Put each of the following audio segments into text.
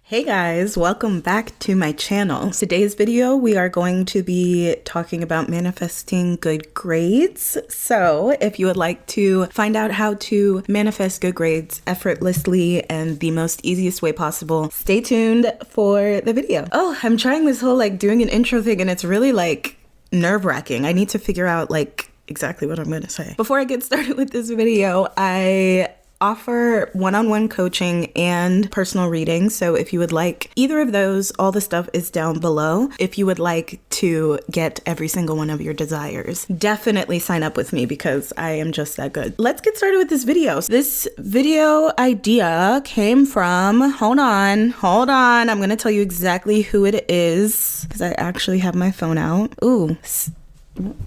Hey guys, welcome back to my channel. Today's video, we are going to be talking about manifesting good grades. So if you would like to find out how to manifest good grades effortlessly and the most easiest way possible, stay tuned for the video. Oh, I'm trying this whole doing an intro thing and it's really nerve-wracking. I need to figure out exactly what I'm gonna say. Before I get started with this video, I offer one-on-one coaching and personal reading. So if you would like either of those, all the stuff is down below. If you would like to get every single one of your desires, definitely sign up with me because I am just that good. Let's get started with this video. This video idea came from, hold on. I'm gonna tell you exactly who it is because I actually have my phone out. Ooh.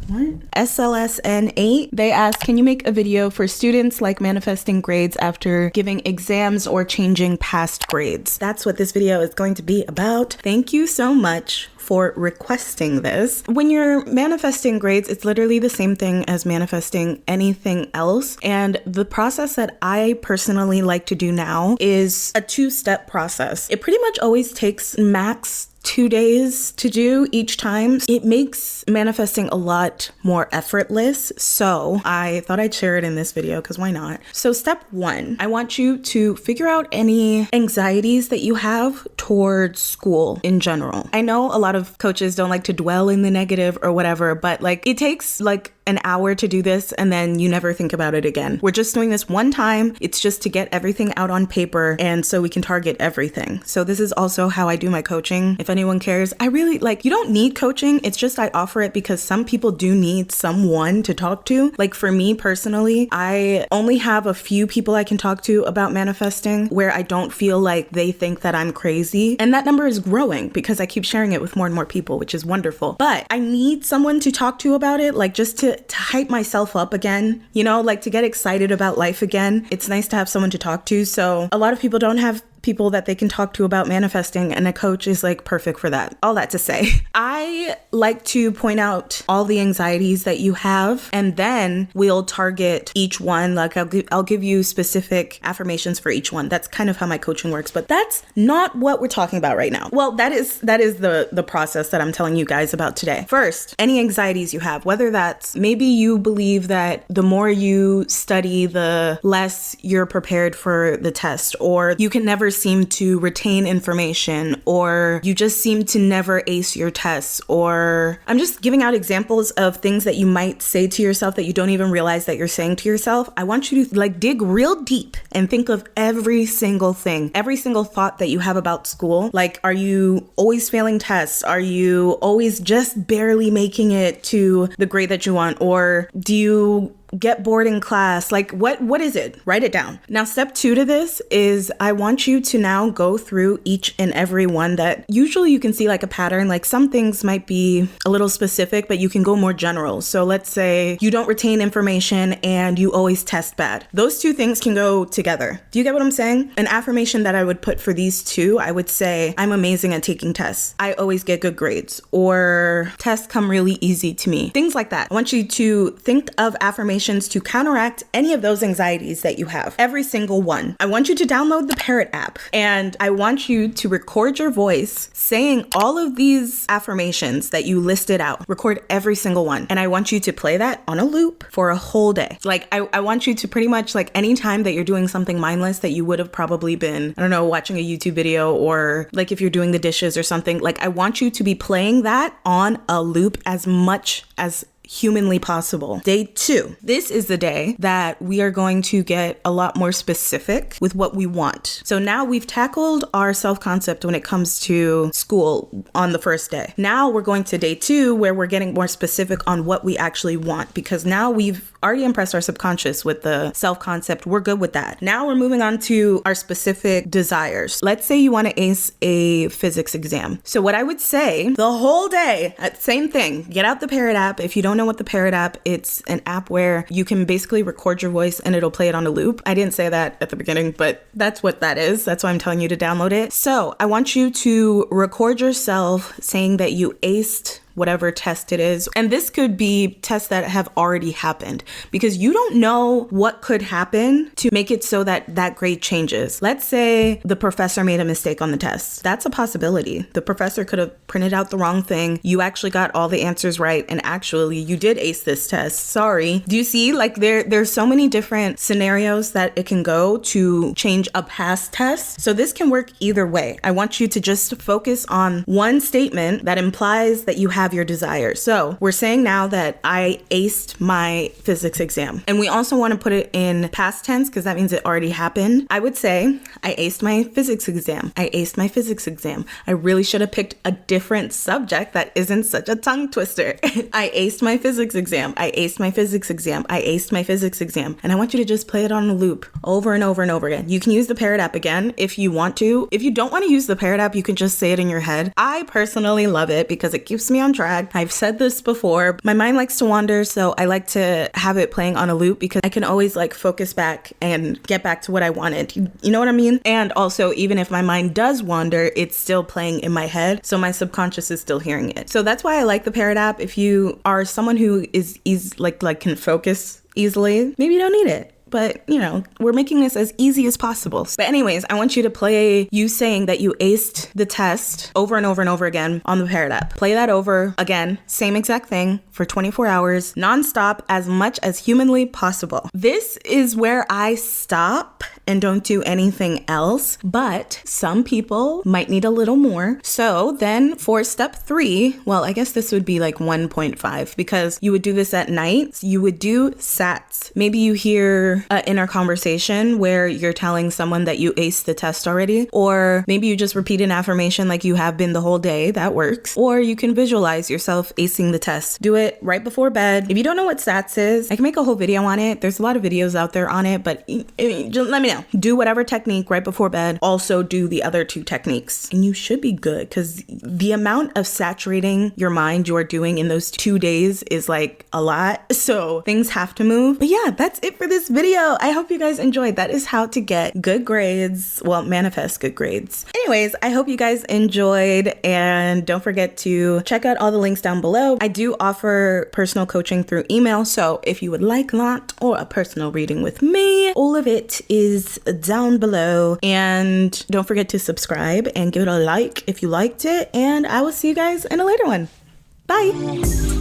What? SLSN8. They asked, can you make a video for students like manifesting grades after giving exams or changing past grades? That's what this video is going to be about. Thank you so much for requesting this. When you're manifesting grades, it's literally the same thing as manifesting anything else. And the process that I personally like to do now is a two-step process. It pretty much always takes max 2 days to do each time. It makes manifesting a lot more effortless. So I thought I'd share it in this video because why not? So step one, I want you to figure out any anxieties that you have towards school in general. I know a lot of coaches don't like to dwell in the negative or whatever, but it takes an hour to do this and then you never think about it again. We're just doing this one time. It's just to get everything out on paper and so we can target everything. So this is also how I do my coaching. If anyone cares, I really you don't need coaching. It's just I offer it because some people do need someone to talk to. For me personally, I only have a few people I can talk to about manifesting where I don't feel like they think that I'm crazy. And that number is growing because I keep sharing it with more and more people, which is wonderful. But I need someone to talk to about it, just to hype myself up again, to get excited about life again. It's nice to have someone to talk to. So a lot of people don't have people that they can talk to about manifesting, and a coach is perfect for that. All that to say, I like to point out all the anxieties that you have, and then we'll target each one. I'll give you specific affirmations for each one. That's kind of how my coaching works, but that's not what we're talking about right now. Well, that is the process that I'm telling you guys about today. First, any anxieties you have, whether that's maybe you believe that the more you study, the less you're prepared for the test, or you can never seem to retain information, or you just seem to never ace your tests, or I'm just giving out examples of things that you might say to yourself that you don't even realize that you're saying to yourself. I want you to dig real deep and think of every single thing, every single thought that you have about school. Are you always failing tests? Are you always just barely making it to the grade that you want? Or do you get bored in class? What is it? Write it down. Now, step 2 to this is I want you to now go through each and every one that usually you can see a pattern. Some things might be a little specific, but you can go more general. So let's say you don't retain information and you always test bad. Those two things can go together. Do you get what I'm saying? An affirmation that I would put for these two, I would say, I'm amazing at taking tests. I always get good grades, or tests come really easy to me. Things like that. I want you to think of affirmations to counteract any of those anxieties that you have. Every single one. I want you to download the Parrot app, and I want you to record your voice saying all of these affirmations that you listed out. Record every single one. And I want you to play that on a loop for a whole day. I want you to pretty much any time that you're doing something mindless that you would have probably been, watching a YouTube video, or if you're doing the dishes or something, I want you to be playing that on a loop as much as humanly possible. Day 2. This is the day that we are going to get a lot more specific with what we want. So now we've tackled our self-concept when it comes to school on the first day. Now we're going to day 2 where we're getting more specific on what we actually want, because now we've already impressed our subconscious with the self-concept. We're good with that. Now we're moving on to our specific desires. Let's say you want to ace a physics exam. So what I would say the whole day, same thing, get out the Parrot app. If you don't know what the Parrot app, it's an app where you can basically record your voice and it'll play it on a loop. I didn't say that at the beginning, but that's what that is. That's why I'm telling you to download it. So I want you to record yourself saying that you aced whatever test it is. And this could be tests that have already happened, because you don't know what could happen to make it so that that grade changes. Let's say the professor made a mistake on the test. That's a possibility. The professor could have printed out the wrong thing. You actually got all the answers right, and actually you did ace this test. Sorry. Do you see? Like there's so many different scenarios that it can go to change a past test. So this can work either way. I want you to just focus on one statement that implies that you have your desire. So we're saying now that I aced my physics exam, and we also want to put it in past tense because that means it already happened. I would say I aced my physics exam. I aced my physics exam. I really should have picked a different subject that isn't such a tongue twister. I aced my physics exam. I aced my physics exam. I aced my physics exam. And I want you to just play it on a loop over and over and over again. You can use the Parrot app again if you want to. If you don't want to use the Parrot app, you can just say it in your head. I personally love it because it keeps me on track. I've said this before. My mind likes to wander, so I like to have it playing on a loop because I can always like focus back and get back to what I wanted. You know what I mean? And also, even if my mind does wander, it's still playing in my head, so my subconscious is still hearing it. So that's why I like the Parrot app. If you are someone who is like can focus easily, maybe you don't need it. But, you know, we're making this as easy as possible. But anyways, I want you to play you saying that you aced the test over and over and over again on the Parrot app. Play that over again, same exact thing for 24 hours, nonstop, as much as humanly possible. This is where I stop and don't do anything else, but some people might need a little more. So then for step 3, well, I guess this would be like 1.5 because you would do this at night. You would do SATs. Maybe you hear an inner conversation where you're telling someone that you aced the test already, or maybe you just repeat an affirmation like you have been the whole day. That works. Or you can visualize yourself acing the test. Do it right before bed. If you don't know what SATs is, I can make a whole video on it. There's a lot of videos out there on it, but just let me know. Do whatever technique right before bed. Also do the other 2 techniques and you should be good, because the amount of saturating your mind you are doing in those 2 days is like a lot. So things have to move. But yeah, that's it for this video. I hope you guys enjoyed. That is how to get good grades. Well, manifest good grades. Anyways, I hope you guys enjoyed, and don't forget to check out all the links down below. I do offer personal coaching through email, so if you would like that or a personal reading with me, all of it is down below. And don't forget to subscribe and give it a like if you liked it, and I will see you guys in a later one. Bye.